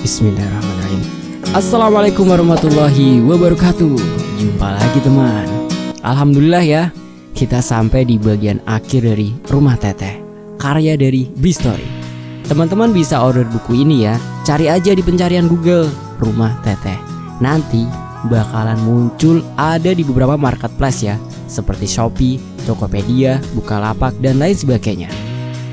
Bismillahirrahmanirrahim. Assalamualaikum warahmatullahi wabarakatuh. Jumpa lagi teman. Alhamdulillah ya, kita sampai di bagian akhir dari Rumah Teteh, karya dari Bristory. Teman-teman bisa order buku ini ya. Cari aja di pencarian Google Rumah Teteh. Nanti bakalan muncul ada di beberapa marketplace ya, seperti Shopee, Tokopedia, Bukalapak, dan lain sebagainya.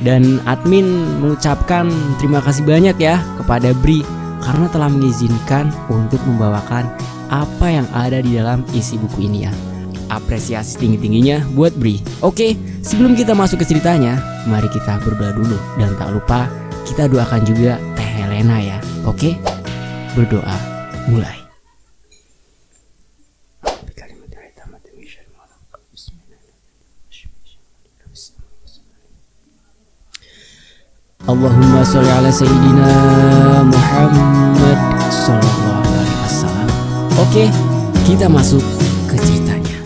Dan admin mengucapkan terima kasih banyak ya kepada Bri karena telah mengizinkan untuk membawakan apa yang ada di dalam isi buku ini ya. Apresiasi tinggi-tingginya buat Bri. Oke, sebelum kita masuk ke ceritanya, mari kita berdoa dulu. Dan tak lupa kita doakan juga Teh Helena ya. Oke, berdoa mulai. Allahumma sholli ala Sayyidina Muhammad sallallahu alaihi wasallam. Oke, kita masuk ke ceritanya.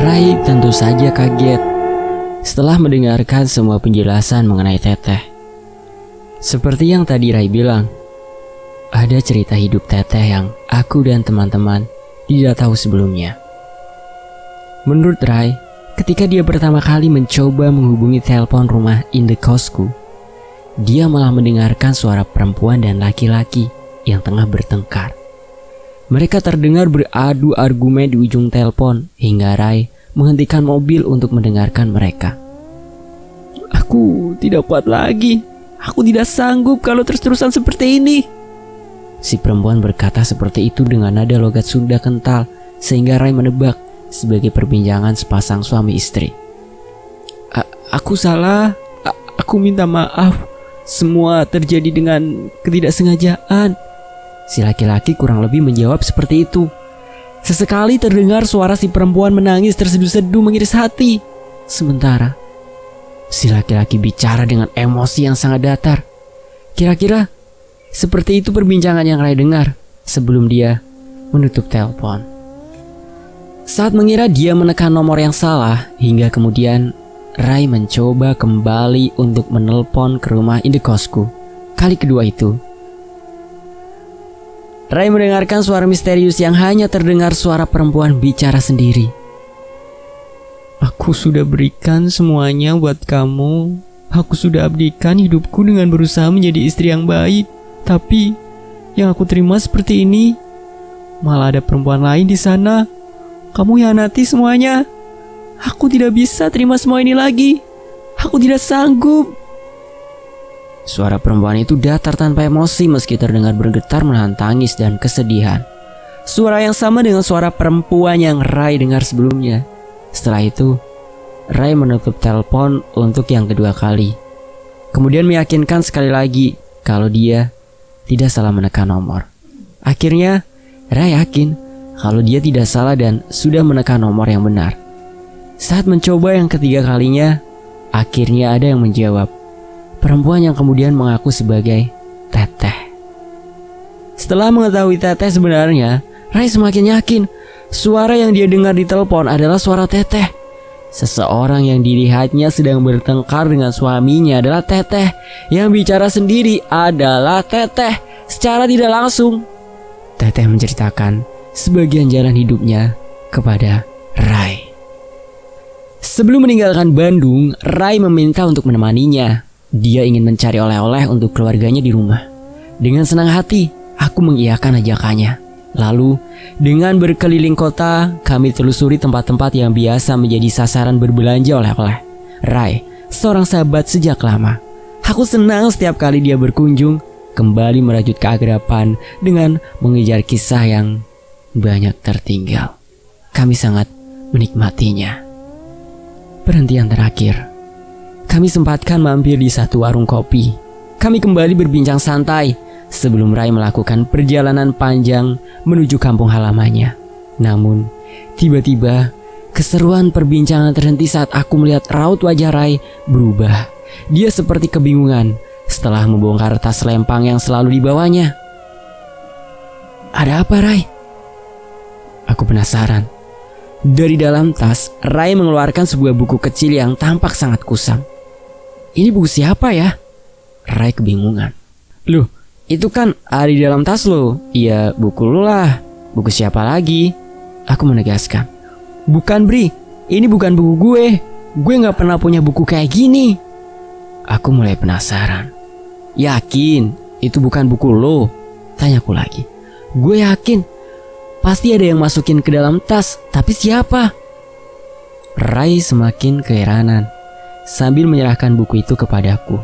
Rai tentu saja kaget setelah mendengarkan semua penjelasan mengenai Teteh. Seperti yang tadi Rai bilang, ada cerita hidup Teteh yang aku dan teman-teman tidak tahu sebelumnya. Menurut Rai, ketika dia pertama kali mencoba menghubungi telepon rumah indekosku, dia malah mendengarkan suara perempuan dan laki-laki yang tengah bertengkar. Mereka terdengar beradu argumen di ujung telepon hingga Rai menghentikan mobil untuk mendengarkan mereka. Aku tidak kuat lagi. Aku tidak sanggup kalau terus-terusan seperti ini. Si perempuan berkata seperti itu dengan nada logat Sunda kental sehingga Rai menebak sebagai perbincangan sepasang suami istri. Aku salah, aku minta maaf. Semua terjadi dengan ketidaksengajaan. Si laki-laki kurang lebih menjawab seperti itu. Sesekali terdengar suara si perempuan menangis terseduh-seduh mengiris hati. Sementara si laki-laki bicara dengan emosi yang sangat datar. Kira-kira seperti itu perbincangan yang Rai dengar sebelum dia menutup telepon. Saat mengira dia menekan nomor yang salah, hingga kemudian Rai mencoba kembali untuk menelpon ke rumah indekosku. Kali kedua itu, Rai mendengarkan suara misterius yang hanya terdengar suara perempuan bicara sendiri. Aku sudah berikan semuanya buat kamu. Aku sudah abdikan hidupku dengan berusaha menjadi istri yang baik. Tapi yang aku terima seperti ini, malah ada perempuan lain di sana. Kamu hianati semuanya. Aku tidak bisa terima semua ini lagi. Aku tidak sanggup. Suara perempuan itu datar tanpa emosi meski terdengar bergetar menahan tangis dan kesedihan. Suara yang sama dengan suara perempuan yang Rai dengar sebelumnya. Setelah itu, Rai menutup telepon untuk yang kedua kali. Kemudian meyakinkan sekali lagi kalau dia tidak salah menekan nomor. Akhirnya, Rai yakin kalau dia tidak salah dan sudah menekan nomor yang benar. Saat mencoba yang ketiga kalinya, akhirnya ada yang menjawab. Perempuan yang kemudian mengaku sebagai Teteh. Setelah mengetahui Teteh sebenarnya, Rai semakin yakin suara yang dia dengar di telepon adalah suara Teteh. Seseorang yang dilihatnya sedang bertengkar dengan suaminya adalah Teteh. Yang bicara sendiri adalah Teteh. Secara tidak langsung, Teteh menceritakan sebagian jalan hidupnya kepada Rai. Sebelum meninggalkan Bandung, Rai meminta untuk menemaninya. Dia ingin mencari oleh-oleh untuk keluarganya di rumah. Dengan senang hati, aku mengiyakan ajakannya. Lalu, dengan berkeliling kota, kami telusuri tempat-tempat yang biasa menjadi sasaran berbelanja oleh-oleh. Rai, seorang sahabat sejak lama. Aku senang setiap kali dia berkunjung, kembali merajut keakraban dengan mengejar kisah yang banyak tertinggal. Kami sangat menikmatinya. Perhentian terakhir, kami sempatkan mampir di satu warung kopi. Kami kembali berbincang santai sebelum Rai melakukan perjalanan panjang menuju kampung halamannya. Namun, tiba-tiba keseruan perbincangan terhenti saat aku melihat raut wajah Rai berubah. Dia seperti kebingungan setelah membongkar tas lempang yang selalu dibawanya. Ada apa, Rai? Aku penasaran. Dari dalam tas, Rai mengeluarkan sebuah buku kecil yang tampak sangat kusam. Ini buku siapa ya? Rai kebingungan. Loh, itu kan ada di dalam tas lo. Iya, buku lo lah. Buku siapa lagi? Aku menegaskan. Bukan Bri, ini bukan buku gue. Gue gak pernah punya buku kayak gini. Aku mulai penasaran. Yakin itu bukan buku lo? Tanyaku lagi. Gue yakin. Pasti ada yang masukin ke dalam tas. Tapi siapa? Rai semakin keheranan sambil menyerahkan buku itu kepadaku.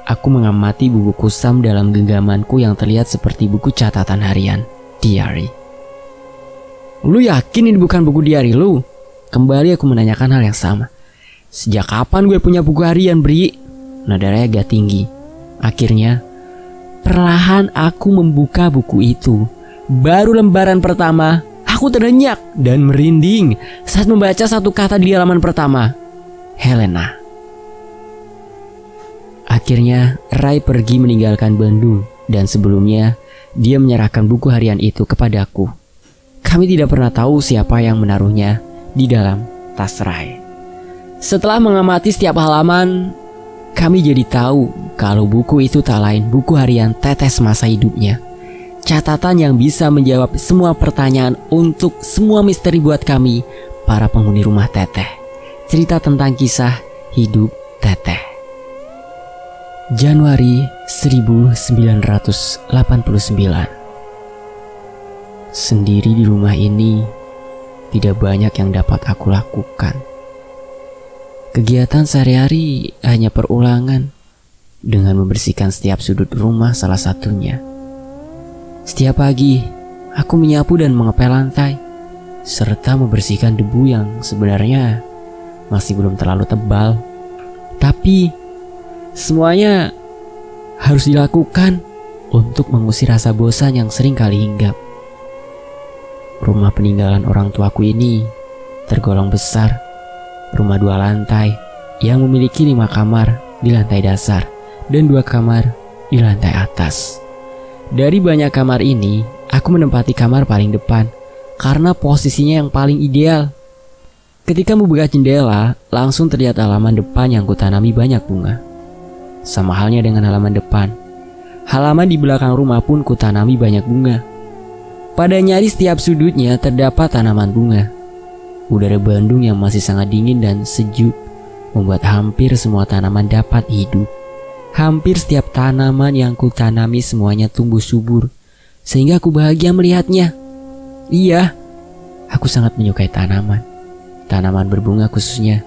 Aku mengamati buku kusam dalam genggamanku yang terlihat seperti buku catatan harian, diary. Lu yakin ini bukan buku diary lu? Kembali aku menanyakan hal yang sama. Sejak kapan gue punya buku harian, Bri? Nada Rai agak tinggi. Akhirnya, perlahan aku membuka buku itu. Baru lembaran pertama, aku terenyak dan merinding saat membaca satu kata di halaman pertama. Helena. Akhirnya, Rai pergi meninggalkan Bandung dan sebelumnya dia menyerahkan buku harian itu kepadaku. Kami tidak pernah tahu siapa yang menaruhnya di dalam tas Rai. Setelah mengamati setiap halaman, kami jadi tahu kalau buku itu tak lain buku harian Tetes masa hidupnya. Catatan yang bisa menjawab semua pertanyaan untuk semua misteri buat kami, para penghuni rumah Teteh. Cerita tentang kisah hidup Teteh. Januari 1989. Sendiri di rumah ini, tidak banyak yang dapat aku lakukan. Kegiatan sehari-hari hanya perulangan dengan membersihkan setiap sudut rumah salah satunya. Setiap pagi, aku menyapu dan mengepel lantai, serta membersihkan debu yang sebenarnya masih belum terlalu tebal. Tapi, semuanya harus dilakukan untuk mengusir rasa bosan yang sering kali hinggap. Rumah peninggalan orang tuaku ini tergolong besar. Rumah 2 lantai yang memiliki 5 kamar di lantai dasar dan 2 kamar di lantai atas. Dari banyak kamar ini, aku menempati kamar paling depan karena posisinya yang paling ideal. Ketika membuka jendela, langsung terlihat halaman depan yang kutanami banyak bunga. Sama halnya dengan halaman depan, halaman di belakang rumah pun kutanami banyak bunga. Pada nyaris setiap sudutnya terdapat tanaman bunga. Udara Bandung yang masih sangat dingin dan sejuk membuat hampir semua tanaman dapat hidup. Hampir setiap tanaman yang kutanami semuanya tumbuh subur, sehingga aku bahagia melihatnya. Iya, aku sangat menyukai tanaman. Tanaman berbunga khususnya,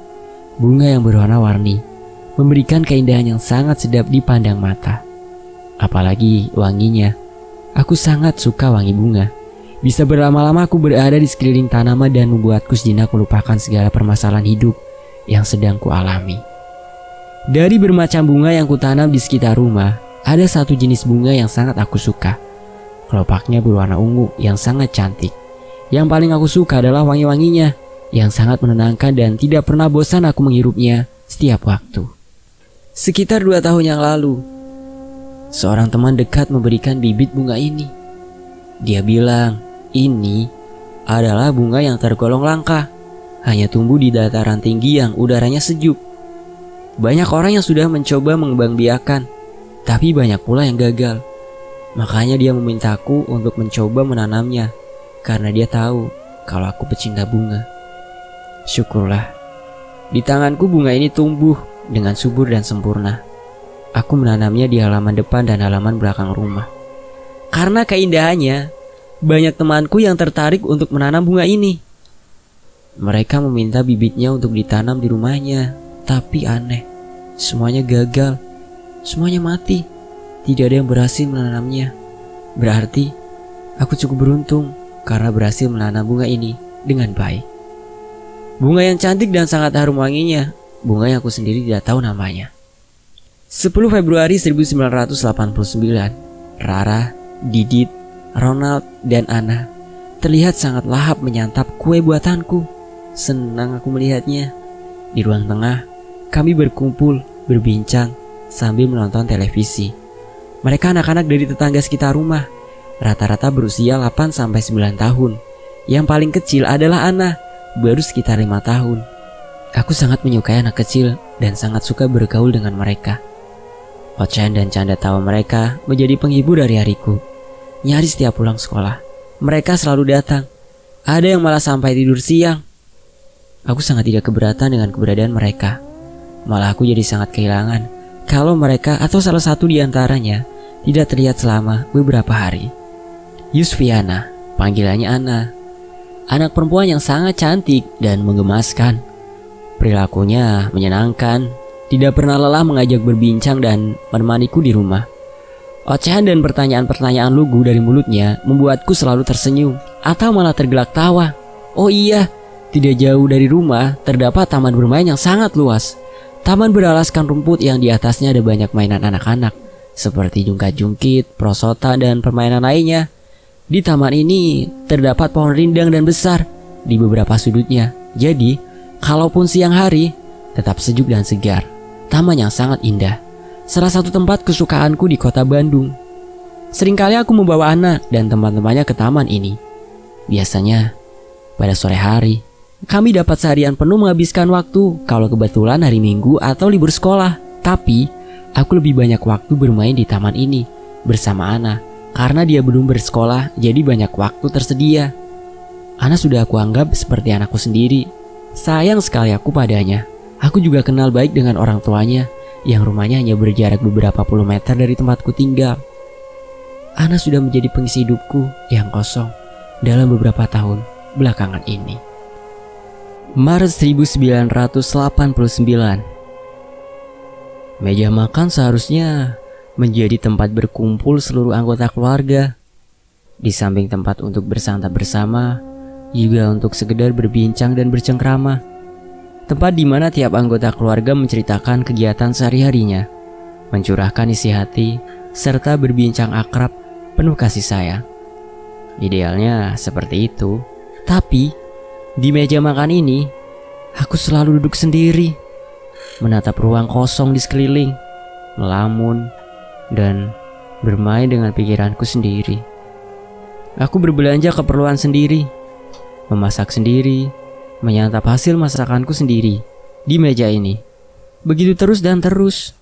bunga yang berwarna-warni, memberikan keindahan yang sangat sedap dipandang mata. Apalagi wanginya, aku sangat suka wangi bunga. Bisa berlama-lama aku berada di sekeliling tanaman dan membuatku sejenak melupakan segala permasalahan hidup yang sedang kualami. Dari bermacam bunga yang kutanam di sekitar rumah, ada satu jenis bunga yang sangat aku suka. Kelopaknya berwarna ungu yang sangat cantik. Yang paling aku suka adalah wangi-wanginya yang sangat menenangkan dan tidak pernah bosan aku menghirupnya setiap waktu. Sekitar 2 tahun yang lalu, seorang teman dekat memberikan bibit bunga ini. Dia bilang, ini adalah bunga yang tergolong langka, hanya tumbuh di dataran tinggi yang udaranya sejuk. Banyak orang yang sudah mencoba mengembangbiakan, tapi banyak pula yang gagal. Makanya dia memintaku untuk mencoba menanamnya, karena dia tahu kalau aku pecinta bunga. Syukurlah, di tanganku bunga ini tumbuh dengan subur dan sempurna. Aku menanamnya di halaman depan dan halaman belakang rumah. Karena keindahannya, banyak temanku yang tertarik untuk menanam bunga ini. Mereka meminta bibitnya untuk ditanam di rumahnya. Tapi aneh, semuanya gagal, semuanya mati. Tidak ada yang berhasil menanamnya. Berarti aku cukup beruntung karena berhasil menanam bunga ini dengan baik. Bunga yang cantik dan sangat harum wanginya, bunga yang aku sendiri tidak tahu namanya. 10 Februari 1989, Rara, Didit, Ronald, dan Ana terlihat sangat lahap menyantap kue buatanku. Senang aku melihatnya. Di ruang tengah, kami berkumpul, berbincang, sambil menonton televisi. Mereka anak-anak dari tetangga sekitar rumah, rata-rata berusia 8-9 tahun. Yang paling kecil adalah Ana, baru sekitar 5 tahun. Aku sangat menyukai anak kecil dan sangat suka bergaul dengan mereka. Ocehan dan canda tawa mereka menjadi penghibur dari hariku. Nyaris setiap pulang sekolah, mereka selalu datang. Ada yang malah sampai tidur siang. Aku sangat tidak keberatan dengan keberadaan mereka. Malah aku jadi sangat kehilangan kalau mereka atau salah satu di antaranya tidak terlihat selama beberapa hari. Yusfiana, panggilannya Ana. Anak perempuan yang sangat cantik dan menggemaskan. Perilakunya menyenangkan, tidak pernah lelah mengajak berbincang dan menemaniku di rumah. Ocehan dan pertanyaan-pertanyaan lugu dari mulutnya membuatku selalu tersenyum atau malah tergelak tawa. Oh iya, tidak jauh dari rumah terdapat taman bermain yang sangat luas. Taman beralaskan rumput yang di atasnya ada banyak mainan anak-anak seperti jungkat-jungkit, prosotan, dan permainan lainnya. Di taman ini terdapat pohon rindang dan besar di beberapa sudutnya. Jadi, kalaupun siang hari, tetap sejuk dan segar. Taman yang sangat indah. Salah satu tempat kesukaanku di kota Bandung. Seringkali aku membawa Ana dan teman-temannya ke taman ini. Biasanya, pada sore hari, kami dapat seharian penuh menghabiskan waktu kalau kebetulan hari Minggu atau libur sekolah. Tapi, aku lebih banyak waktu bermain di taman ini bersama Ana. Karena dia belum bersekolah, jadi banyak waktu tersedia. Ana sudah aku anggap seperti anakku sendiri. Sayang sekali aku padanya. Aku juga kenal baik dengan orang tuanya yang rumahnya hanya berjarak beberapa puluh meter dari tempatku tinggal. Ana sudah menjadi pengisi hidupku yang kosong dalam beberapa tahun belakangan ini. Maret 1989. Meja makan seharusnya menjadi tempat berkumpul seluruh anggota keluarga. Di samping tempat untuk bersantap bersama, juga untuk sekedar berbincang dan bercengkrama. Tempat di mana tiap anggota keluarga menceritakan kegiatan sehari-harinya, mencurahkan isi hati, serta berbincang akrab penuh kasih sayang. Idealnya seperti itu. Tapi di meja makan ini, aku selalu duduk sendiri, menatap ruang kosong di sekeliling, melamun, dan bermain dengan pikiranku sendiri. Aku berbelanja keperluan sendiri, memasak sendiri, menyantap hasil masakanku sendiri di meja ini. Begitu terus dan terus.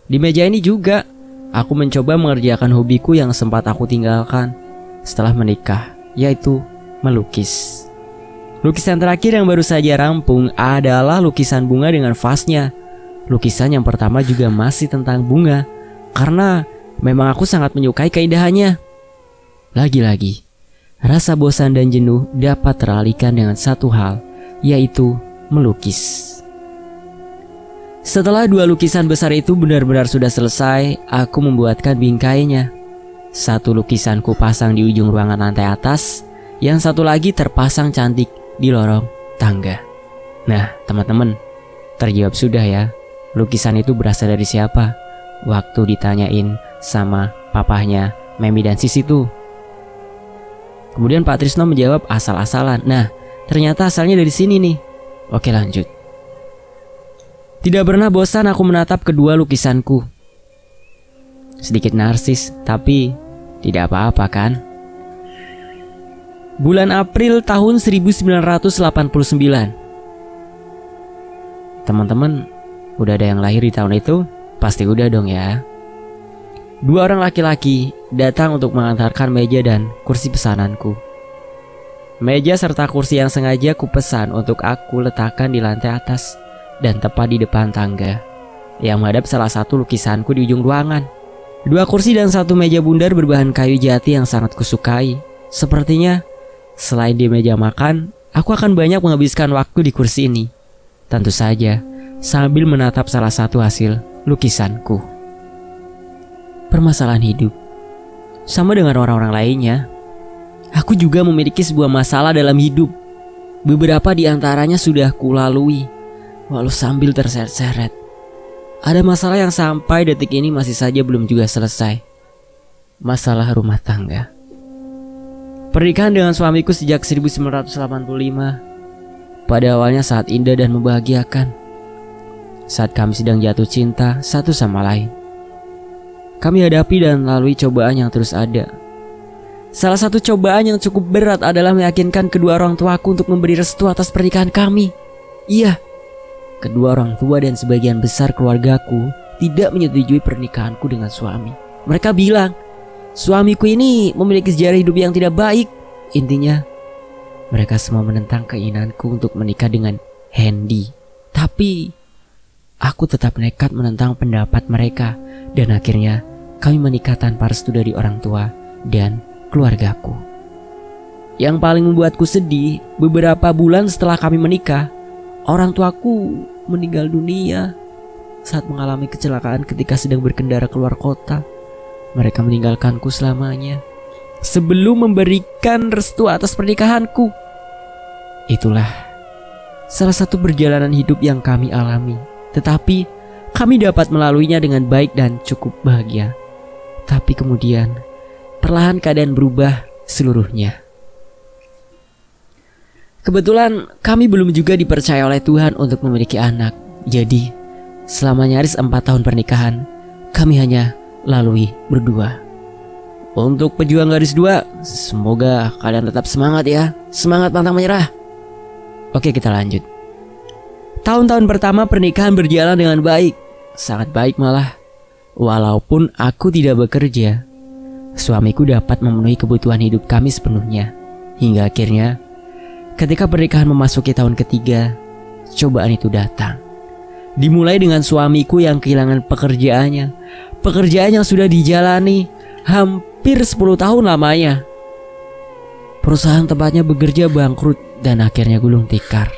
Di meja ini juga aku mencoba mengerjakan hobiku yang sempat aku tinggalkan setelah menikah, yaitu melukis. Lukisan terakhir yang baru saja rampung adalah lukisan bunga dengan vasnya. Lukisan yang pertama juga masih tentang bunga, karena memang aku sangat menyukai keindahannya. Lagi-lagi, rasa bosan dan jenuh dapat teralihkan dengan satu hal, yaitu melukis. Setelah dua lukisan besar itu benar-benar sudah selesai, aku membuatkan bingkainya. Satu lukisan ku pasang di ujung ruangan lantai atas, yang satu lagi terpasang cantik di lorong tangga. Nah, teman-teman, terjawab sudah ya, lukisan itu berasal dari siapa? Waktu ditanyain sama papahnya Memi dan Sis itu. Kemudian Pak Trisno menjawab asal-asalan. Nah, ternyata asalnya dari sini nih. Oke, lanjut. Tidak pernah bosan aku menatap kedua lukisanku. Sedikit narsis, tapi tidak apa-apa kan? Bulan April tahun 1989. Teman-teman, udah ada yang lahir di tahun itu? Pasti udah dong ya. Dua orang laki-laki datang untuk mengantarkan meja dan kursi pesananku. Meja serta kursi yang sengaja kupesan untuk aku letakkan di lantai atas dan tepat di depan tangga yang menghadap salah satu lukisanku di ujung ruangan. Dua kursi dan satu meja bundar berbahan kayu jati yang sangat kusukai. Sepertinya selain di meja makan, aku akan banyak menghabiskan waktu di kursi ini. Tentu saja sambil menatap salah satu hasil lukisanku. Permasalahan hidup. Sama dengan orang-orang lainnya, aku juga memiliki sebuah masalah dalam hidup. Beberapa di antaranya sudah kulalui, walau sambil terseret-seret. Ada masalah yang sampai detik ini masih saja belum juga selesai. Masalah rumah tangga. Pernikahan dengan suamiku sejak 1985. Pada awalnya sangat indah dan membahagiakan. Saat kami sedang jatuh cinta satu sama lain, kami hadapi dan lalui cobaan yang terus ada. Salah satu cobaan yang cukup berat adalah meyakinkan kedua orang tuaku untuk memberi restu atas pernikahan kami. Iya, kedua orang tua dan sebagian besar keluargaku tidak menyetujui pernikahanku dengan suami. Mereka bilang, suamiku ini memiliki sejarah hidup yang tidak baik. Intinya, mereka semua menentang keinginanku untuk menikah dengan Hendy. Tapi, aku tetap nekat menentang pendapat mereka. Dan akhirnya, kami menikah tanpa restu dari orang tua dan keluargaku. Yang paling membuatku sedih, beberapa bulan setelah kami menikah, orang tuaku meninggal dunia saat mengalami kecelakaan ketika sedang berkendara keluar kota. Mereka meninggalkanku selamanya sebelum memberikan restu atas pernikahanku. Itulah salah satu perjalanan hidup yang kami alami. Tetapi kami dapat melaluinya dengan baik dan cukup bahagia. Tapi kemudian perlahan keadaan berubah seluruhnya. Kebetulan kami belum juga dipercaya oleh Tuhan untuk memiliki anak. Jadi selama nyaris 4 tahun pernikahan, kami hanya lalui berdua. Untuk pejuang garis 2, semoga kalian tetap semangat ya. Semangat pantang menyerah. Oke, kita lanjut. Tahun-tahun pertama pernikahan berjalan dengan baik. Sangat baik malah. Walaupun aku tidak bekerja, suamiku dapat memenuhi kebutuhan hidup kami sepenuhnya. Hingga akhirnya ketika pernikahan memasuki tahun ketiga, cobaan itu datang. Dimulai dengan suamiku yang kehilangan pekerjaannya. Pekerjaan yang sudah dijalani hampir 10 tahun lamanya. Perusahaan tempatnya bekerja bangkrut dan akhirnya gulung tikar.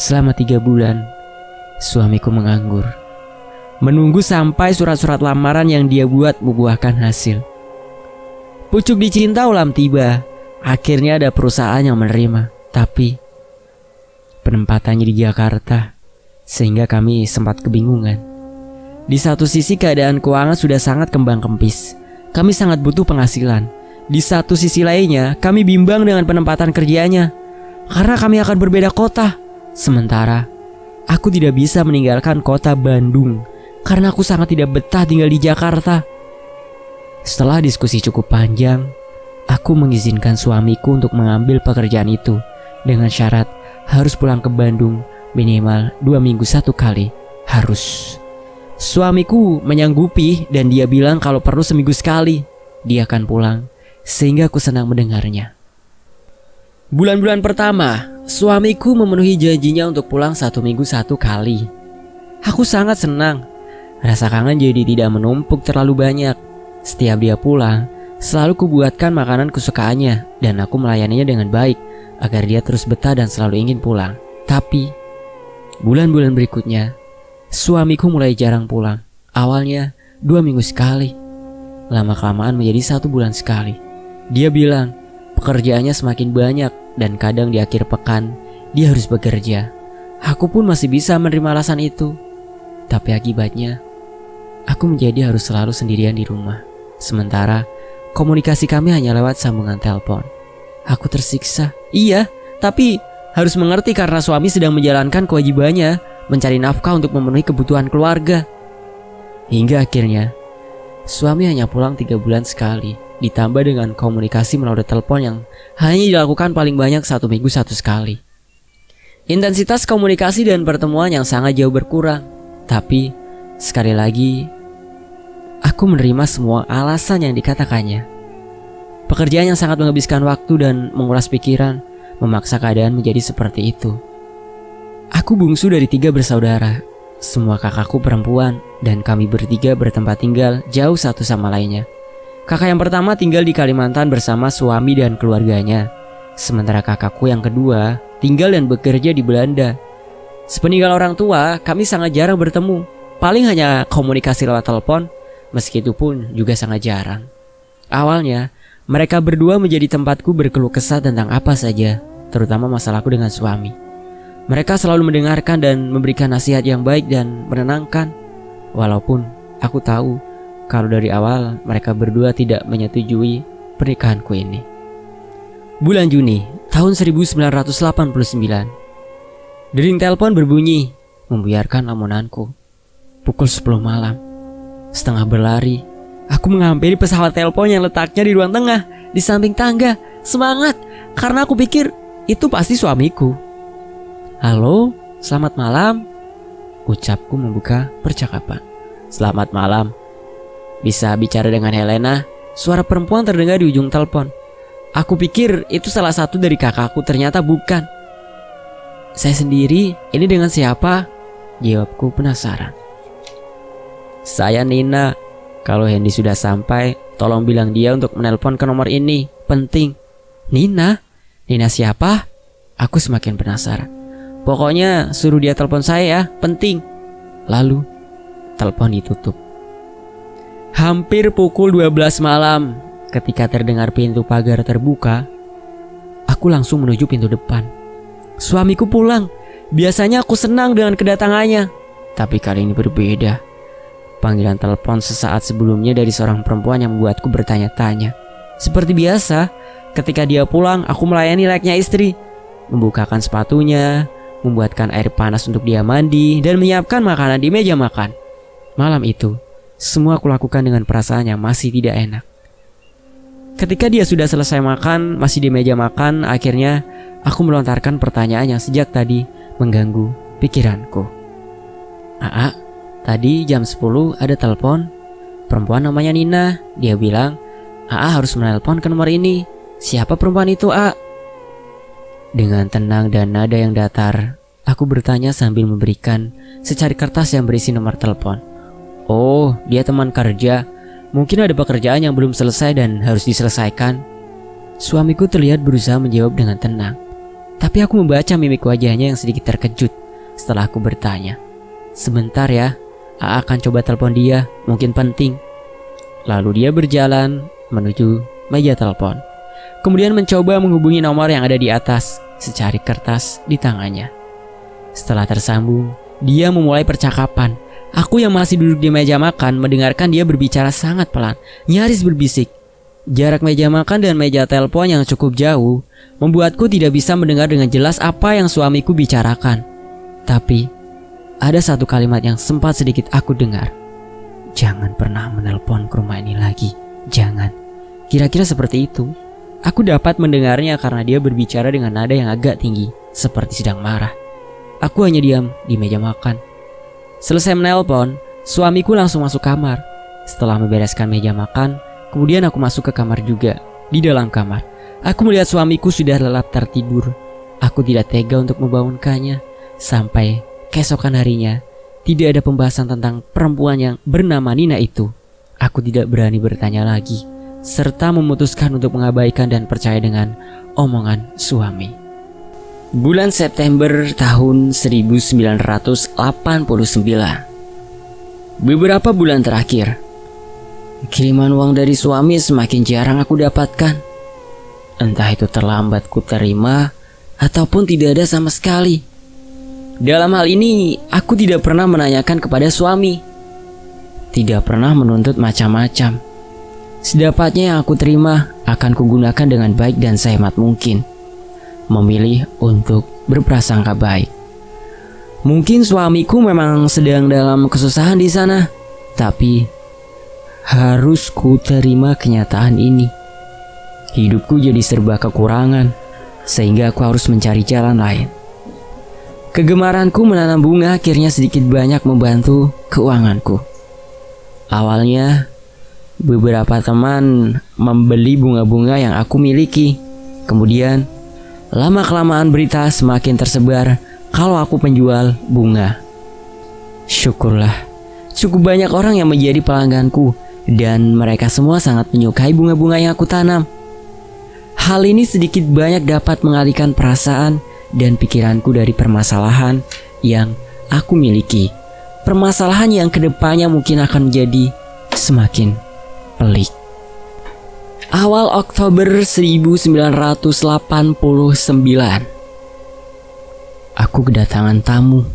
Selama 3 bulan, suamiku menganggur, menunggu sampai surat-surat lamaran yang dia buat membuahkan hasil. Pucuk dicinta ulam tiba. Akhirnya ada perusahaan yang menerima. Tapi penempatannya di Jakarta, sehingga kami sempat kebingungan. Di satu sisi keadaan keuangan sudah sangat kembang kempis. Kami sangat butuh penghasilan. Di satu sisi lainnya, kami bimbang dengan penempatan kerjanya, karena kami akan berbeda kota. Sementara aku tidak bisa meninggalkan kota Bandung, karena aku sangat tidak betah tinggal di Jakarta. Setelah diskusi cukup panjang, aku mengizinkan suamiku untuk mengambil pekerjaan itu dengan syarat harus pulang ke Bandung minimal 2 minggu 1 kali. Harus. Suamiku menyanggupi dan dia bilang kalau perlu seminggu sekali dia akan pulang, sehingga aku senang mendengarnya. Bulan-bulan pertama, suamiku memenuhi janjinya untuk pulang 1 minggu 1 kali. Aku sangat senang. Rasa kangen jadi tidak menumpuk terlalu banyak. Setiap dia pulang, selalu kubuatkan makanan kesukaannya dan aku melayaninya dengan baik agar dia terus betah dan selalu ingin pulang. Tapi bulan-bulan berikutnya, suamiku mulai jarang pulang. Awalnya 2 minggu sekali, lama-kelamaan menjadi 1 bulan sekali. Dia bilang pekerjaannya semakin banyak dan kadang di akhir pekan dia harus bekerja. Aku pun masih bisa menerima alasan itu. Tapi akibatnya aku menjadi harus selalu sendirian di rumah. Sementara komunikasi kami hanya lewat sambungan telepon. Aku tersiksa. Iya, tapi harus mengerti karena suami sedang menjalankan kewajibannya mencari nafkah untuk memenuhi kebutuhan keluarga. Hingga akhirnya suami hanya pulang 3 bulan sekali, ditambah dengan komunikasi melalui telepon yang hanya dilakukan paling banyak 1 minggu 1 sekali. Intensitas komunikasi dan pertemuan yang sangat jauh berkurang. Tapi sekali lagi aku menerima semua alasan yang dikatakannya. Pekerjaan yang sangat menghabiskan waktu dan menguras pikiran memaksa keadaan menjadi seperti itu. Aku bungsu dari 3 bersaudara. Semua kakakku perempuan dan kami bertiga bertempat tinggal jauh satu sama lainnya. Kakak yang pertama tinggal di Kalimantan bersama suami dan keluarganya. Sementara kakakku yang kedua tinggal dan bekerja di Belanda. Sepeninggal orang tua, kami sangat jarang bertemu. Paling hanya komunikasi lewat telepon, meski itu pun juga sangat jarang. Awalnya, mereka berdua menjadi tempatku berkeluh kesah tentang apa saja, terutama masalahku dengan suami. Mereka selalu mendengarkan dan memberikan nasihat yang baik dan menenangkan. Walaupun aku tahu kalau dari awal mereka berdua tidak menyetujui pernikahanku ini. Bulan Juni tahun 1989. Dering telepon berbunyi, membuyarkan lamunanku. Pukul 10 malam. Setengah berlari, aku menghampiri pesawat telepon yang letaknya di ruang tengah, di samping tangga. Semangat, karena aku pikir itu pasti suamiku. Halo, selamat malam. ucapku membuka percakapan. Selamat malam. Bisa bicara dengan Helena? Suara perempuan terdengar di ujung telepon. Aku pikir itu salah satu dari kakakku, ternyata bukan. Saya sendiri, ini dengan siapa? Jawabku penasaran. Saya Nina. Kalau Hendy sudah sampai, tolong bilang dia untuk menelpon ke nomor ini. Penting. Nina? Nina siapa? Aku semakin penasaran. Pokoknya suruh dia telepon saya ya, penting. Lalu telepon ditutup. Hampir pukul 12 malam ketika terdengar pintu pagar terbuka, aku langsung menuju pintu depan. Suamiku pulang. Biasanya aku senang dengan kedatangannya, tapi kali ini berbeda. Panggilan telepon sesaat sebelumnya dari seorang perempuan yang membuatku bertanya-tanya. Seperti biasa, ketika dia pulang, aku melayani layaknya istri. Membukakan sepatunya, membuatkan air panas untuk dia mandi, dan menyiapkan makanan di meja makan. Malam itu, semua aku lakukan dengan perasaan yang masih tidak enak. Ketika dia sudah selesai makan, masih di meja makan, akhirnya aku melontarkan pertanyaan yang sejak tadi mengganggu pikiranku. Aa, tadi jam 10 ada telepon. Perempuan namanya Nina. Dia bilang, Aa harus menelpon ke nomor ini. Siapa perempuan itu, A? Dengan tenang dan nada yang datar, aku bertanya sambil memberikan secari kertas yang berisi nomor telepon. Oh, dia teman kerja. Mungkin ada pekerjaan yang belum selesai dan harus diselesaikan. Suamiku terlihat berusaha menjawab dengan tenang, tapi aku membaca mimik wajahnya yang sedikit terkejut setelah aku bertanya. Sebentar ya, A akan coba telepon dia, mungkin penting. Lalu dia berjalan menuju meja telepon. Kemudian mencoba menghubungi nomor yang ada di atas, secari kertas di tangannya. Setelah tersambung, dia memulai percakapan. Aku yang masih duduk di meja makan mendengarkan dia berbicara sangat pelan, nyaris berbisik. Jarak meja makan dan meja telepon yang cukup jauh membuatku tidak bisa mendengar dengan jelas apa yang suamiku bicarakan. Tapi ada satu kalimat yang sempat sedikit aku dengar. Jangan pernah menelpon ke rumah ini lagi. Jangan. Kira-kira seperti itu. Aku dapat mendengarnya karena dia berbicara dengan nada yang agak tinggi, seperti sedang marah. Aku hanya diam di meja makan. Selesai menelpon, suamiku langsung masuk kamar. Setelah membereskan meja makan, kemudian aku masuk ke kamar juga. Di dalam kamar, aku melihat suamiku sudah lelap tertidur. Aku tidak tega untuk membangunkannya. Sampai keesokan harinya, tidak ada pembahasan tentang perempuan yang bernama Nina itu. Aku tidak berani bertanya lagi, serta memutuskan untuk mengabaikan dan percaya dengan omongan suami. Bulan September tahun 1989. Beberapa bulan terakhir, kiriman uang dari suami semakin jarang aku dapatkan. Entah itu terlambat ku terima ataupun tidak ada sama sekali. Dalam hal ini, aku tidak pernah menanyakan kepada suami. Tidak pernah menuntut macam-macam. Sedapatnya yang aku terima akan kugunakan dengan baik dan sehemat mungkin. Memilih untuk berprasangka baik. Mungkin suamiku memang sedang dalam kesusahan di sana, tapi harus ku terima kenyataan ini. Hidupku jadi serba kekurangan, sehingga aku harus mencari jalan lain. Kegemaranku menanam bunga akhirnya sedikit banyak membantu keuanganku. Awalnya, beberapa teman membeli bunga-bunga yang aku miliki. Kemudian, lama-kelamaan berita semakin tersebar kalau aku penjual bunga. Syukurlah, cukup banyak orang yang menjadi pelangganku dan mereka semua sangat menyukai bunga-bunga yang aku tanam. Hal ini sedikit banyak dapat mengalihkan perasaan dan pikiranku dari permasalahan yang aku miliki. Permasalahan yang kedepannya mungkin akan menjadi semakin pelik. Awal Oktober 1989, aku kedatangan tamu.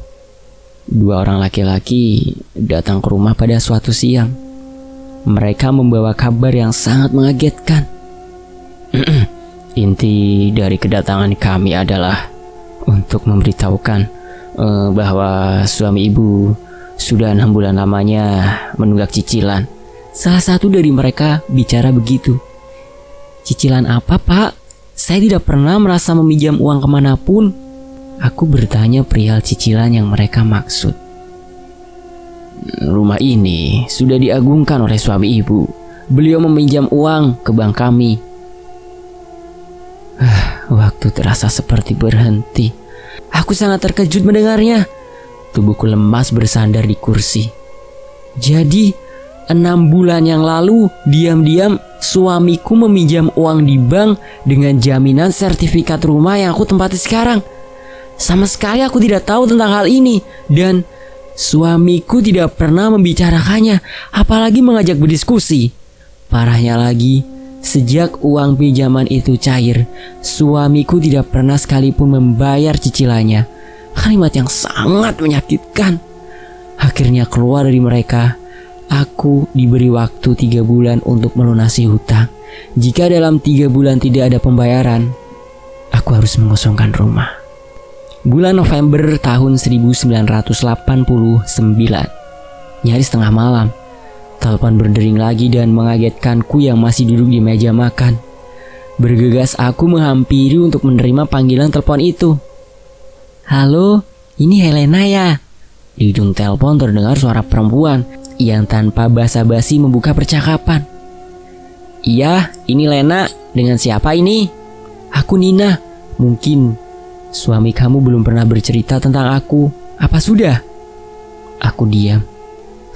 2 orang laki-laki datang ke rumah pada suatu siang. Mereka membawa kabar yang sangat mengagetkan. Inti dari kedatangan kami adalah untuk memberitahukan bahwa suami ibu sudah 6 bulan lamanya menunggak cicilan. Salah satu dari mereka bicara begitu. Cicilan apa, Pak? Saya tidak pernah merasa meminjam uang kemanapun. Aku bertanya perihal cicilan yang mereka maksud. rumah ini sudah diagungkan oleh suami ibu. Beliau meminjam uang ke bank kami. Waktu terasa seperti berhenti. Aku sangat terkejut mendengarnya. Tubuhku lemas bersandar di kursi. Jadi 6 bulan yang lalu, diam-diam suamiku meminjam uang di bank dengan jaminan sertifikat rumah yang aku tempati sekarang. Sama sekali aku tidak tahu tentang hal ini. Dan suamiku tidak pernah membicarakannya, apalagi mengajak berdiskusi. Parahnya lagi, sejak uang pinjaman itu cair, suamiku tidak pernah sekalipun membayar cicilannya. Kalimat yang sangat menyakitkan. Akhirnya keluar dari mereka. Aku diberi waktu 3 bulan untuk melunasi hutang. Jika dalam 3 bulan tidak ada pembayaran, aku harus mengosongkan rumah. Bulan November tahun 1989, nyaris tengah malam, telepon berdering lagi dan mengagetkanku yang masih duduk di meja makan. Bergegas aku menghampiri untuk menerima panggilan telepon itu. "Halo, ini Helena ya?" Di ujung telepon terdengar suara perempuan yang tanpa basa-basi membuka percakapan. "Iya, ini Lena. Dengan siapa ini?" "Aku Nina. Mungkin suami kamu belum pernah bercerita tentang aku. Apa sudah?" Aku diam,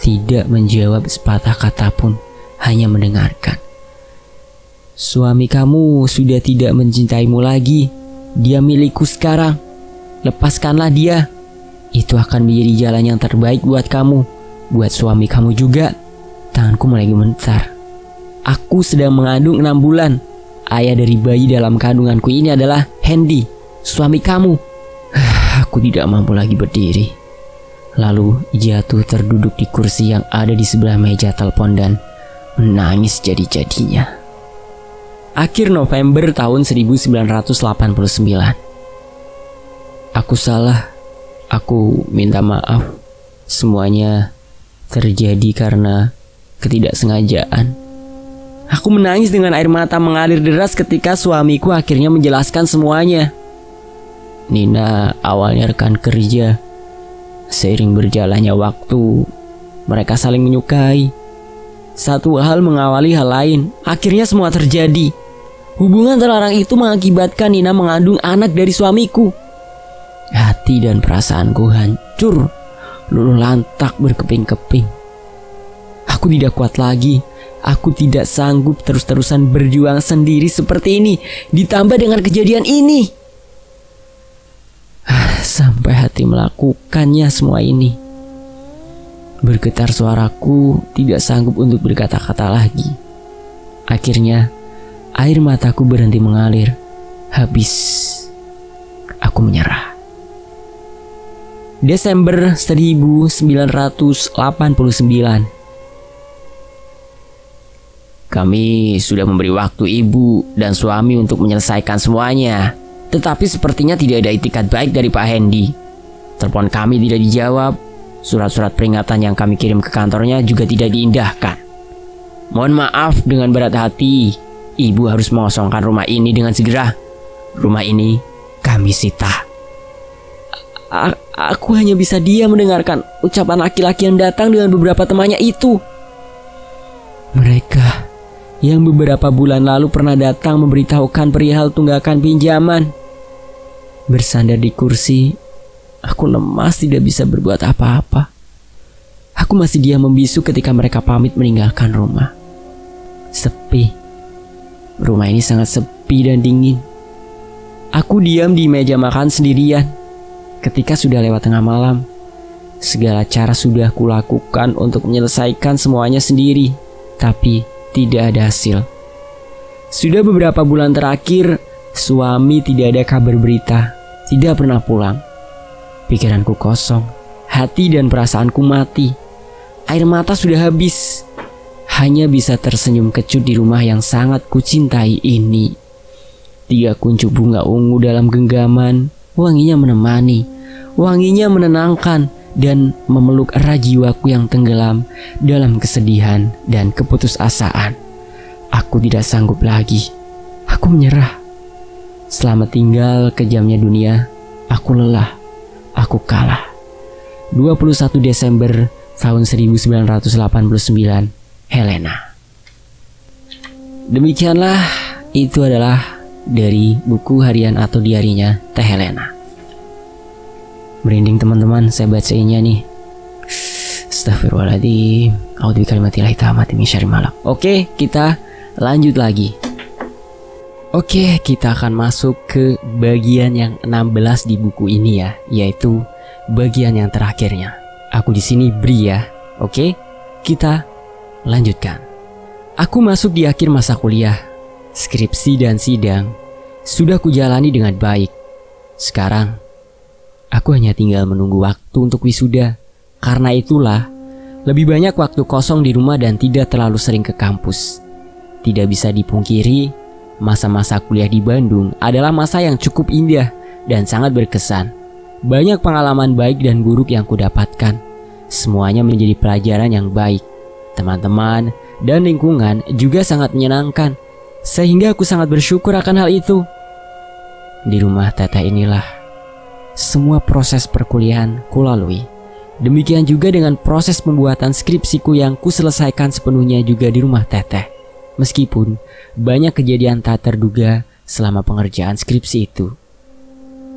tidak menjawab sepatah kata pun, hanya mendengarkan. "Suami kamu sudah tidak mencintaimu lagi. Dia milikku sekarang. Lepaskanlah dia. Itu akan menjadi jalan yang terbaik buat kamu, buat suami kamu juga." Tanganku mulai gemetar. Aku sedang mengandung 6 bulan. Ayah dari bayi dalam kandunganku ini adalah Hendy, suami kamu. Aku tidak mampu lagi berdiri. Lalu jatuh terduduk di kursi yang ada di sebelah meja telepon dan menangis jadi-jadinya. Akhir November tahun 1989. Aku salah. Aku minta maaf. Semuanya terjadi karena ketidaksengajaan. Aku menangis dengan air mata mengalir deras ketika suamiku akhirnya menjelaskan semuanya. Nina awalnya rekan kerja. Seiring berjalannya waktu, mereka saling menyukai. Satu hal mengawali hal lain. Akhirnya semua terjadi. Hubungan terlarang itu mengakibatkan Nina mengandung anak dari suamiku. Hati dan perasaanku hancur, luluh lantak berkeping-keping. Aku tidak kuat lagi. Aku tidak sanggup terus-terusan berjuang sendiri seperti ini, ditambah dengan kejadian ini. Sampai hati melakukannya semua ini. Bergetar suaraku, tidak sanggup untuk berkata-kata lagi. Akhirnya air mataku berhenti mengalir. Habis. Aku menyerah. Desember 1989. Kami sudah memberi waktu ibu dan suami untuk menyelesaikan semuanya. Tetapi sepertinya tidak ada itikat baik dari Pak Hendy. Telepon kami tidak dijawab. Surat-surat peringatan yang kami kirim ke kantornya juga tidak diindahkan. Mohon maaf dengan berat hati. Ibu harus mengosongkan rumah ini dengan segera. Rumah ini kami sita. Aku hanya bisa diam mendengarkan ucapan laki-laki yang datang dengan beberapa temannya itu. Mereka yang beberapa bulan lalu pernah datang memberitahukan perihal tunggakan pinjaman. Bersandar di kursi, aku lemas tidak bisa berbuat apa-apa. Aku masih diam membisu ketika mereka pamit meninggalkan rumah. Sepi. Rumah ini sangat sepi dan dingin. Aku diam di meja makan sendirian. Ketika sudah lewat tengah malam, segala cara sudah kulakukan untuk menyelesaikan semuanya sendiri, tapi tidak ada hasil. Sudah beberapa bulan terakhir, suami tidak ada kabar berita, tidak pernah pulang. Pikiranku kosong, hati dan perasaanku mati. Air mata sudah habis. Hanya bisa tersenyum kecut di rumah yang sangat kucintai ini. 3 kuncup bunga ungu dalam genggaman, wanginya menemani, wanginya menenangkan dan memeluk erat jiwaku yang tenggelam dalam kesedihan dan keputusasaan. Aku tidak sanggup lagi. Aku menyerah. Selamat tinggal kejamnya dunia. Aku lelah. Aku kalah. 21 Desember tahun 1989, Helena. Demikianlah, itu adalah dari buku harian atau diarinya Teh Helena. Merinding teman-teman, saya bacainnya nih. Astagfirullahaladzim. A'udzu bikalimatillahi tammati min syarri ma khalaq. Oke, kita lanjut lagi. Oke, kita akan masuk ke bagian yang 16 di buku ini ya, yaitu bagian yang terakhirnya. Aku di sini Bri ya. Oke, kita lanjutkan. Aku masuk di akhir masa kuliah. Skripsi dan sidang sudah kujalani dengan baik. Sekarang aku hanya tinggal menunggu waktu untuk wisuda. Karena itulah lebih banyak waktu kosong di rumah dan tidak terlalu sering ke kampus. Tidak bisa dipungkiri, masa-masa kuliah di Bandung adalah masa yang cukup indah dan sangat berkesan. Banyak pengalaman baik dan buruk yang kudapatkan. Semuanya menjadi pelajaran yang baik. Teman-teman dan lingkungan juga sangat menyenangkan, sehingga aku sangat bersyukur akan hal itu. Di rumah Teteh inilah semua proses perkuliahan kulalui. Demikian juga dengan proses pembuatan skripsiku yang kuselesaikan sepenuhnya juga di rumah Teteh. Meskipun banyak kejadian tak terduga selama pengerjaan skripsi itu,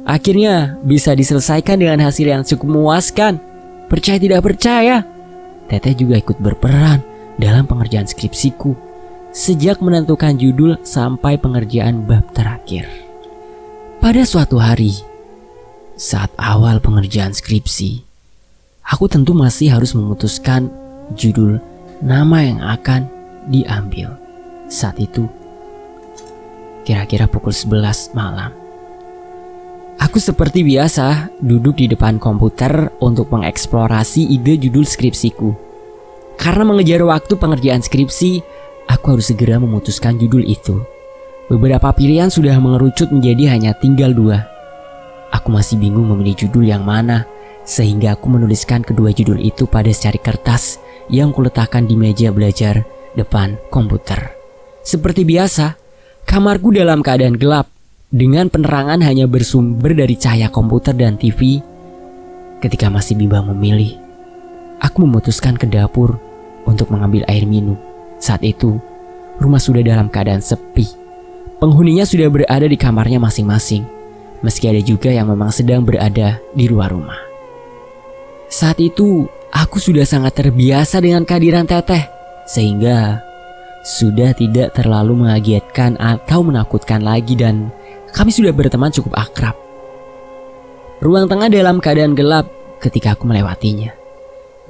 akhirnya bisa diselesaikan dengan hasil yang cukup memuaskan. Percaya tidak percaya, Teteh juga ikut berperan dalam pengerjaan skripsiku, sejak menentukan judul sampai pengerjaan bab terakhir. Pada suatu hari, saat awal pengerjaan skripsi, aku tentu masih harus memutuskan judul nama yang akan diambil. Saat itu, kira-kira pukul 11 malam. Aku seperti biasa duduk di depan komputer untuk mengeksplorasi ide judul skripsiku. Karena mengejar waktu pengerjaan skripsi, aku harus segera memutuskan judul itu. Beberapa pilihan sudah mengerucut menjadi hanya tinggal 2. Aku masih bingung memilih judul yang mana, sehingga aku menuliskan kedua judul itu pada secari kertas yang kuletakkan di meja belajar depan komputer. Seperti biasa, kamarku dalam keadaan gelap, dengan penerangan hanya bersumber dari cahaya komputer dan TV. Ketika masih bimbang memilih, aku memutuskan ke dapur untuk mengambil air minum. Saat itu, rumah sudah dalam keadaan sepi. Penghuninya sudah berada di kamarnya masing-masing, meski ada juga yang memang sedang berada di luar rumah. Saat itu, aku sudah sangat terbiasa dengan kehadiran Teteh, sehingga sudah tidak terlalu mengagetkan atau menakutkan lagi dan kami sudah berteman cukup akrab. Ruang tengah dalam keadaan gelap ketika aku melewatinya.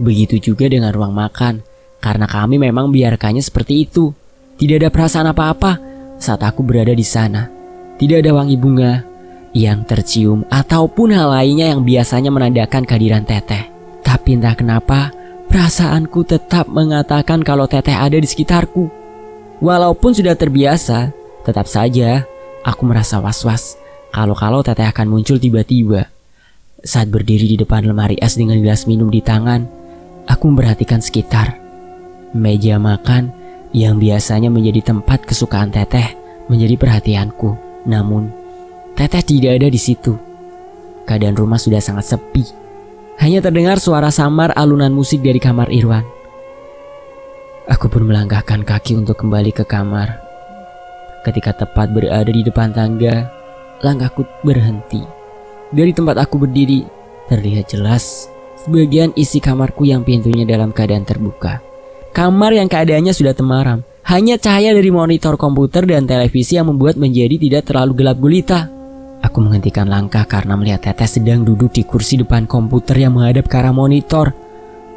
Begitu juga dengan ruang makan, karena kami memang biarkannya seperti itu. Tidak ada perasaan apa-apa saat aku berada di sana. Tidak ada wangi bunga yang tercium ataupun hal lainnya yang biasanya menandakan kehadiran Teteh. Tapi entah kenapa, perasaanku tetap mengatakan kalau Teteh ada di sekitarku. Walaupun sudah terbiasa, tetap saja aku merasa was-was kalau Teteh akan muncul tiba-tiba. Saat berdiri di depan lemari es dengan gelas minum di tangan, aku memperhatikan sekitar. Meja makan yang biasanya menjadi tempat kesukaan Teteh menjadi perhatianku. Namun, Teteh tidak ada di situ. Keadaan rumah sudah sangat sepi. Hanya terdengar suara samar alunan musik dari kamar Irwan. Aku pun melangkahkan kaki untuk kembali ke kamar. Ketika tepat berada di depan tangga, langkahku berhenti. Dari tempat aku berdiri, terlihat jelas sebagian isi kamarku yang pintunya dalam keadaan terbuka. Kamar yang keadaannya sudah temaram. Hanya cahaya dari monitor komputer dan televisi yang membuat menjadi tidak terlalu gelap gulita. Aku menghentikan langkah karena melihat Teteh sedang duduk di kursi depan komputer yang menghadap ke arah monitor.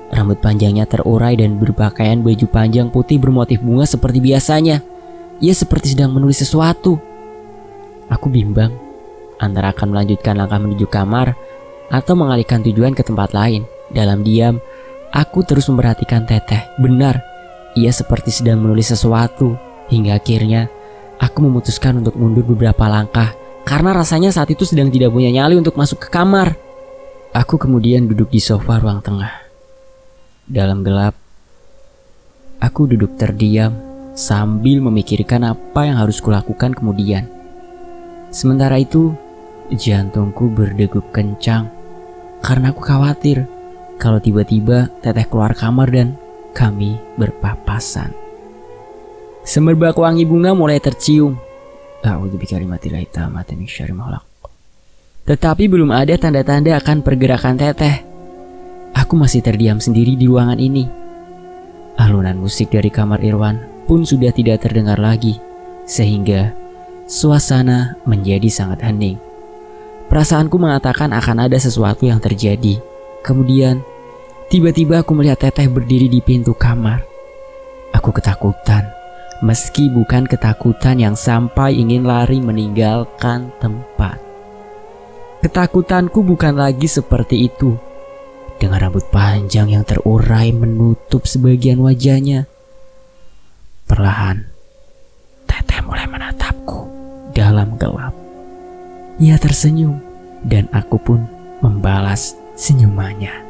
Rambut panjangnya terurai dan berpakaian baju panjang putih bermotif bunga seperti biasanya. Ia seperti sedang menulis sesuatu. Aku bimbang antara akan melanjutkan langkah menuju kamar atau mengalihkan tujuan ke tempat lain. Dalam diam, aku terus memperhatikan Teteh. Benar, ia seperti sedang menulis sesuatu. Hingga akhirnya aku memutuskan untuk mundur beberapa langkah karena rasanya saat itu sedang tidak punya nyali untuk masuk ke kamar. Aku kemudian duduk di sofa ruang tengah. Dalam gelap, aku duduk terdiam sambil memikirkan apa yang harus kulakukan kemudian. Sementara itu, jantungku berdegup kencang karena aku khawatir kalau tiba-tiba Teteh keluar kamar dan kami berpapasan. Semerbak wangi bunga mulai tercium. Tetapi belum ada tanda-tanda akan pergerakan Teteh. Aku masih terdiam sendiri di ruangan ini. Alunan musik dari kamar Irwan pun sudah tidak terdengar lagi, sehingga suasana menjadi sangat hening. Perasaanku mengatakan akan ada sesuatu yang terjadi. Kemudian, tiba-tiba aku melihat Teteh berdiri di pintu kamar. Aku ketakutan, meski bukan ketakutan yang sampai ingin lari meninggalkan tempat. Ketakutanku bukan lagi seperti itu. Dengan rambut panjang yang terurai menutup sebagian wajahnya. Perlahan, Teteh mulai menatapku dalam gelap. Ia tersenyum dan aku pun membalas senyumannya.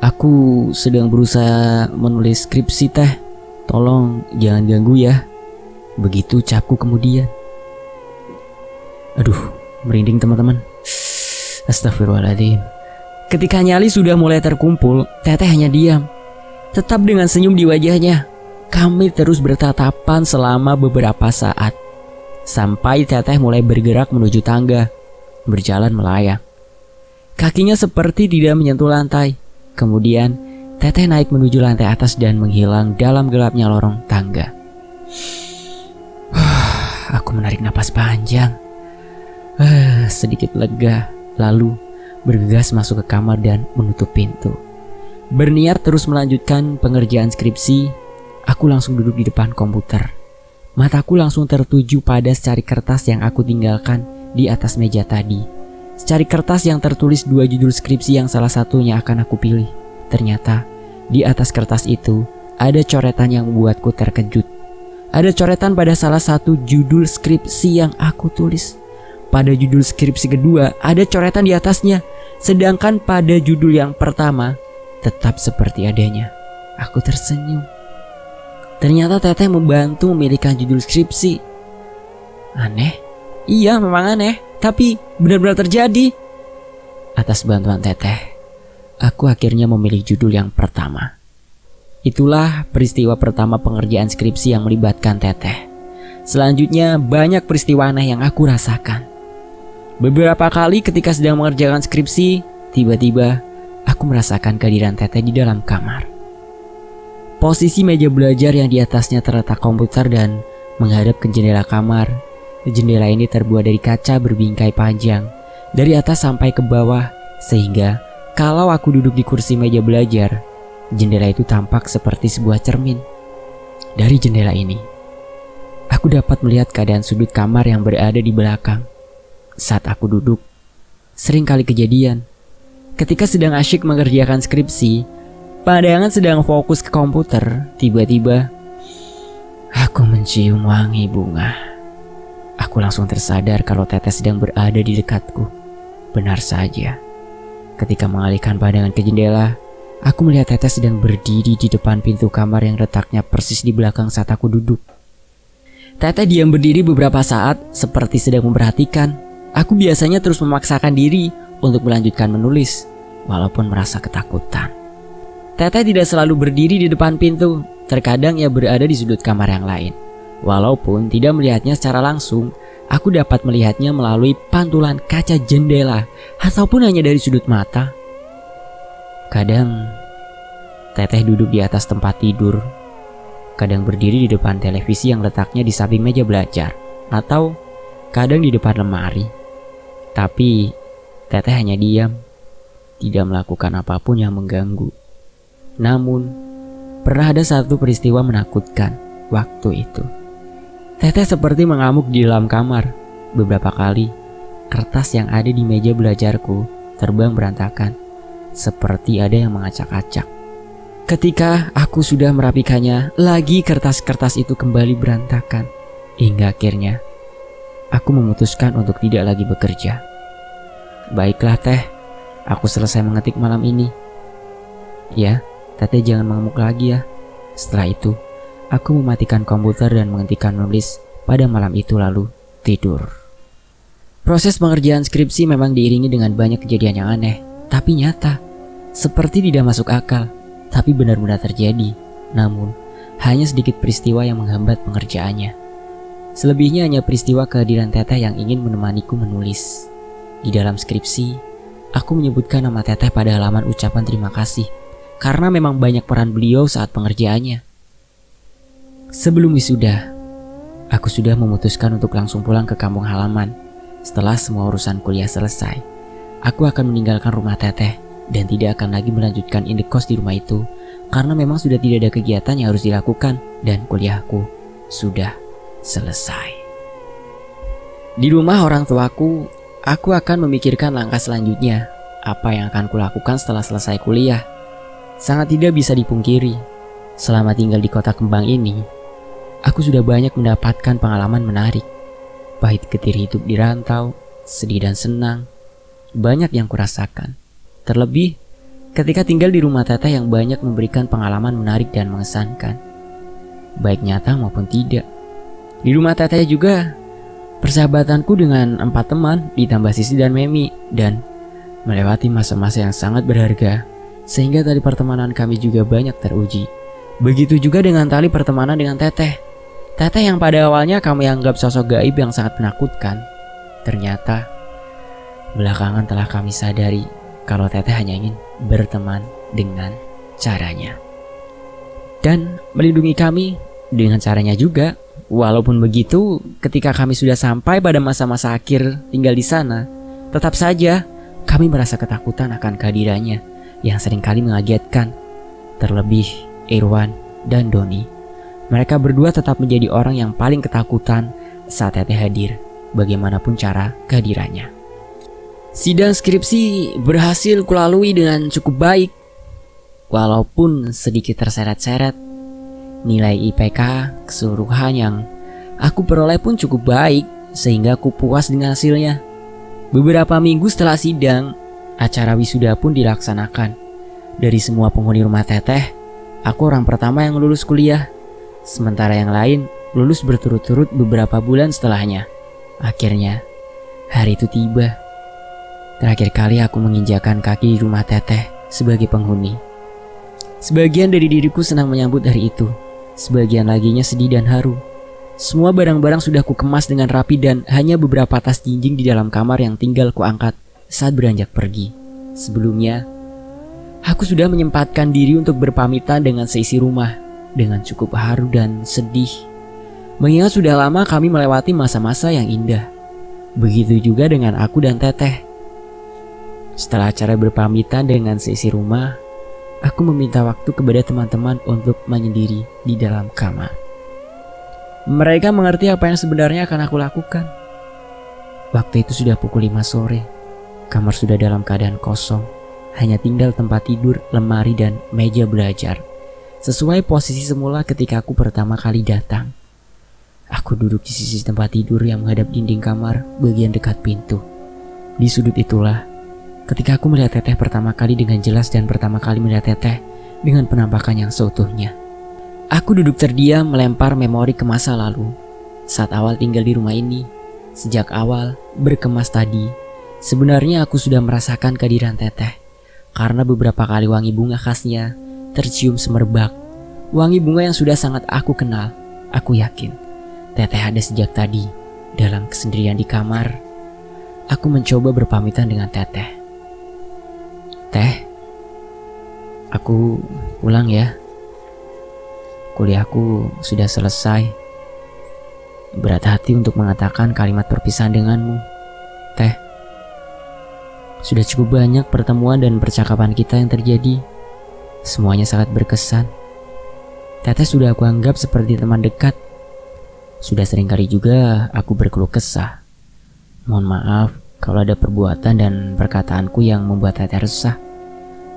Aku sedang berusaha menulis skripsi Teh. Tolong jangan ganggu ya. Begitu ucapku kemudian. Aduh, merinding teman-teman. Astagfirullahaladzim. Ketika nyali sudah mulai terkumpul, Teteh hanya diam, tetap dengan senyum di wajahnya. Kami terus bertatapan selama beberapa saat, sampai Teteh mulai bergerak menuju tangga, berjalan melayang. Kakinya seperti tidak menyentuh lantai. Kemudian Teteh naik menuju lantai atas dan menghilang dalam gelapnya lorong tangga. Aku menarik napas panjang, sedikit lega, lalu bergegas masuk ke kamar dan menutup pintu. Berniat terus melanjutkan pengerjaan skripsi, aku langsung duduk di depan komputer. Mataku langsung tertuju pada secari kertas yang aku tinggalkan di atas meja tadi. Secari kertas yang tertulis 2 judul skripsi yang salah satunya akan aku pilih. Ternyata di atas kertas itu ada coretan yang membuatku terkejut. Ada coretan pada salah satu judul skripsi yang aku tulis. Pada judul skripsi kedua ada coretan di atasnya. Sedangkan pada judul yang pertama tetap seperti adanya. Aku tersenyum. Ternyata Teteh membantu memilihkan judul skripsi. Aneh? Iya, memang aneh, tapi benar-benar terjadi. Atas bantuan Teteh, aku akhirnya memilih judul yang pertama. Itulah peristiwa pertama pengerjaan skripsi yang melibatkan Teteh. Selanjutnya banyak peristiwa aneh yang aku rasakan. Beberapa kali ketika sedang mengerjakan skripsi, tiba-tiba aku merasakan kehadiran Teteh di dalam kamar. Posisi meja belajar yang di atasnya terletak komputer dan menghadap ke jendela kamar. Jendela ini terbuat dari kaca berbingkai panjang dari atas sampai ke bawah, sehingga kalau aku duduk di kursi meja belajar, jendela itu tampak seperti sebuah cermin. Dari jendela ini, aku dapat melihat keadaan sudut kamar yang berada di belakang. Saat aku duduk, sering kali kejadian ketika sedang asyik mengerjakan skripsi, pandangan sedang fokus ke komputer, tiba-tiba aku mencium wangi bunga. Aku langsung tersadar kalau Teteh sedang berada di dekatku. Benar saja. Ketika mengalihkan pandangan ke jendela, aku melihat Teteh sedang berdiri di depan pintu kamar yang letaknya persis di belakang saat aku duduk. Teteh diam berdiri beberapa saat seperti sedang memperhatikan. Aku biasanya terus memaksakan diri untuk melanjutkan menulis, walaupun merasa ketakutan. Teteh tidak selalu berdiri di depan pintu. Terkadang ia berada di sudut kamar yang lain. Walaupun tidak melihatnya secara langsung, aku dapat melihatnya melalui pantulan kaca jendela ataupun hanya dari sudut mata. Kadang Teteh duduk di atas tempat tidur, kadang berdiri di depan televisi yang letaknya di samping meja belajar, atau kadang di depan lemari. Tapi Teteh hanya diam, tidak melakukan apapun yang mengganggu. Namun pernah ada satu peristiwa menakutkan waktu itu. Teteh seperti mengamuk di dalam kamar. Beberapa kali kertas yang ada di meja belajarku terbang berantakan, seperti ada yang mengacak-acak. Ketika aku sudah merapikannya, lagi kertas-kertas itu kembali berantakan. Hingga akhirnya aku memutuskan untuk tidak lagi bekerja. Baiklah Teh, aku selesai mengetik malam ini. Ya, Teteh jangan mengamuk lagi ya. Setelah itu, aku mematikan komputer dan menghentikan menulis pada malam itu lalu tidur. Proses pengerjaan skripsi memang diiringi dengan banyak kejadian yang aneh. tapi nyata. Seperti tidak masuk akal, tapi benar-benar terjadi. Namun, hanya sedikit peristiwa yang menghambat pengerjaannya. Selebihnya hanya peristiwa kehadiran Teteh yang ingin menemaniku menulis. Di dalam skripsi, aku menyebutkan nama Teteh pada halaman ucapan terima kasih, karena memang banyak peran beliau saat pengerjaannya. Sebelum wisuda, aku sudah memutuskan untuk langsung pulang ke kampung halaman. Setelah semua urusan kuliah selesai, aku akan meninggalkan rumah Teteh dan tidak akan lagi melanjutkan indekos di rumah itu, karena memang sudah tidak ada kegiatan yang harus dilakukan dan kuliahku sudah selesai. Di rumah orang tuaku, aku akan memikirkan langkah selanjutnya, apa yang akan kulakukan setelah selesai kuliah. Sangat tidak bisa dipungkiri, selama tinggal di kota kembang ini, aku sudah banyak mendapatkan pengalaman menarik. Pahit getir hidup di rantau, sedih dan senang, banyak yang kurasakan. Terlebih, ketika tinggal di rumah Teteh yang banyak memberikan pengalaman menarik dan mengesankan, baik nyata maupun tidak. Di rumah Teteh juga, persahabatanku dengan 4 teman ditambah Sisi dan Memi, dan melewati masa-masa yang sangat berharga, sehingga tali pertemanan kami juga banyak teruji. Begitu juga dengan tali pertemanan dengan Teteh. Teteh yang pada awalnya kami anggap sosok gaib yang sangat menakutkan, ternyata belakangan telah kami sadari kalau Teteh hanya ingin berteman dengan caranya dan melindungi kami dengan caranya juga. Walaupun begitu, ketika kami sudah sampai pada masa-masa akhir tinggal di sana, tetap saja kami merasa ketakutan akan kehadirannya yang seringkali mengagetkan. Terlebih Irwan dan Doni, mereka berdua tetap menjadi orang yang paling ketakutan saat Teteh hadir, bagaimanapun cara kehadirannya. Sidang skripsi berhasil kulalui dengan cukup baik, walaupun sedikit terseret-seret. Nilai IPK keseluruhan yang aku peroleh pun cukup baik, sehingga aku puas dengan hasilnya. Beberapa minggu setelah sidang, acara wisuda pun dilaksanakan. Dari semua penghuni rumah Teteh, aku orang pertama yang lulus kuliah, sementara yang lain lulus berturut-turut beberapa bulan setelahnya. Akhirnya, hari itu tiba. Terakhir kali aku menginjakan kaki di rumah Teteh sebagai penghuni. Sebagian dari diriku senang menyambut hari itu, sebagian laginya sedih dan haru. Semua barang-barang sudah kukemas dengan rapi dan hanya beberapa tas jinjing di dalam kamar yang tinggal kuangkat saat beranjak pergi. Sebelumnya, aku sudah menyempatkan diri untuk berpamitan dengan seisi rumah dengan cukup haru dan sedih, mengingat sudah lama kami melewati masa-masa yang indah. Begitu juga dengan aku dan Teteh. Setelah acara berpamitan dengan seisi rumah, aku meminta waktu kepada teman-teman untuk menyendiri di dalam kamar. Mereka mengerti apa yang sebenarnya akan aku lakukan. Waktu itu sudah pukul 5 sore. Kamar sudah dalam keadaan kosong. Hanya tinggal tempat tidur, lemari, dan meja belajar. Sesuai posisi semula ketika aku pertama kali datang. Aku duduk di sisi tempat tidur yang menghadap dinding kamar bagian dekat pintu. Di sudut itulah, ketika aku melihat Teteh pertama kali dengan jelas dan pertama kali melihat Teteh dengan penampakan yang seutuhnya. Aku duduk terdiam melempar memori ke masa lalu. Saat awal tinggal di rumah ini, sejak awal berkemas tadi, sebenarnya aku sudah merasakan kehadiran Teteh. Karena beberapa kali wangi bunga khasnya tercium semerbak. Wangi bunga yang sudah sangat aku kenal. Aku yakin Teteh ada sejak tadi. Dalam kesendirian di kamar, aku mencoba berpamitan dengan Teteh. Teh, aku pulang ya. Kuliahku sudah selesai. Berat hati untuk mengatakan kalimat perpisahan denganmu, Teh. Sudah cukup banyak pertemuan dan percakapan kita yang terjadi. Semuanya sangat berkesan. Teteh sudah aku anggap seperti teman dekat. Sudah seringkali juga aku berkeluh kesah. Mohon maaf kalau ada perbuatan dan perkataanku yang membuat Teteh resah.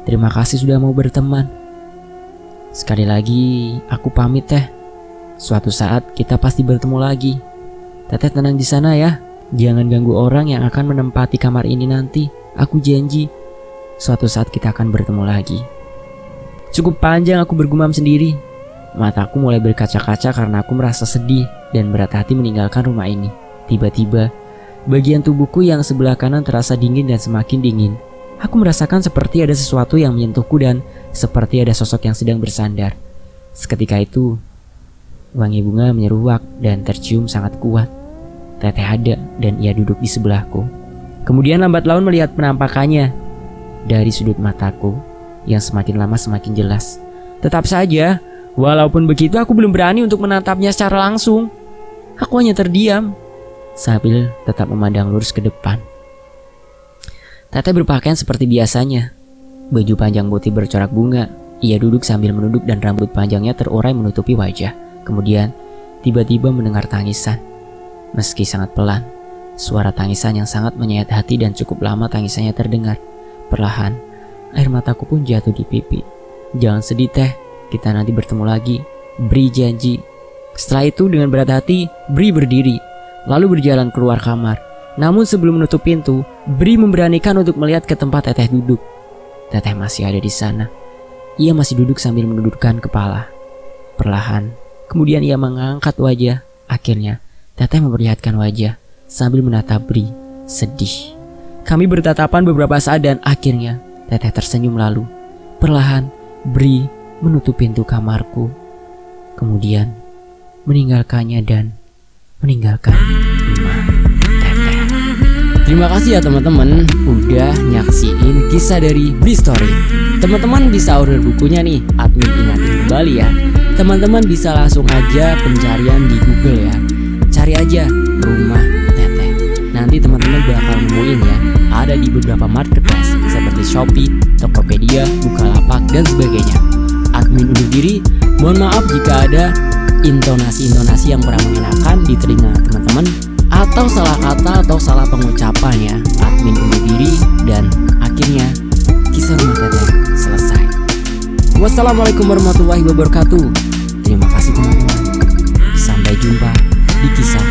Terima kasih sudah mau berteman. Sekali lagi, aku pamit Teh. Suatu saat kita pasti bertemu lagi. Teteh tenang di sana ya. Jangan ganggu orang yang akan menempati kamar ini nanti. Aku janji, suatu saat kita akan bertemu lagi. Cukup panjang aku bergumam sendiri. Mataku mulai berkaca-kaca karena aku merasa sedih dan berat hati meninggalkan rumah ini. Tiba-tiba, bagian tubuhku yang sebelah kanan terasa dingin dan semakin dingin. Aku merasakan seperti ada sesuatu yang menyentuhku dan seperti ada sosok yang sedang bersandar. Seketika itu, wangi bunga menyeruak dan tercium sangat kuat. Teteh ada dan ia duduk di sebelahku. Kemudian lambat laun melihat penampakannya dari sudut mataku yang semakin lama semakin jelas. Tetap saja, walaupun begitu aku belum berani untuk menatapnya secara langsung. Aku hanya terdiam sambil tetap memandang lurus ke depan. Teteh berpakaian seperti biasanya. Baju panjang putih bercorak bunga. Ia duduk sambil menunduk dan rambut panjangnya terurai menutupi wajah. Kemudian tiba-tiba mendengar tangisan. Meski sangat pelan, suara tangisan yang sangat menyayat hati dan cukup lama tangisannya terdengar. Perlahan, air mataku pun jatuh di pipi. Jangan sedih teh, kita nanti bertemu lagi. Bri janji. Setelah itu dengan berat hati, Bri berdiri, lalu berjalan keluar kamar. Namun sebelum menutup pintu, Bri memberanikan untuk melihat ke tempat Teteh duduk. Teteh masih ada di sana. Ia masih duduk sambil menundukkan kepala. Perlahan, kemudian ia mengangkat wajah. Akhirnya, Teteh memperlihatkan wajah sambil menatap Bri, sedih. Kami bertatapan beberapa saat dan akhirnya Teteh tersenyum lalu. Perlahan, Bri menutup pintu kamarku. Kemudian meninggalkannya dan meninggalkan rumah Teteh. Terima kasih ya teman-teman udah nyaksiin kisah dari Bri Story. Teman-teman bisa order bukunya nih, admin ingatin kembali ya. Teman-teman bisa langsung aja pencarian di Google ya. Cari aja rumah Teteh. Nanti teman-teman bakal nemuin ya. Ada di beberapa marketplace seperti Shopee, Tokopedia, Bukalapak dan sebagainya. Admin undur diri. Mohon maaf jika ada intonasi-intonasi yang kurang mengenakan di telinga teman-teman, atau salah kata atau salah pengucapan ya. Admin undur diri dan akhirnya kisah rumah Teteh selesai. Wassalamualaikum warahmatullahi wabarakatuh. Terima kasih teman-teman. Sampai jumpa di kisah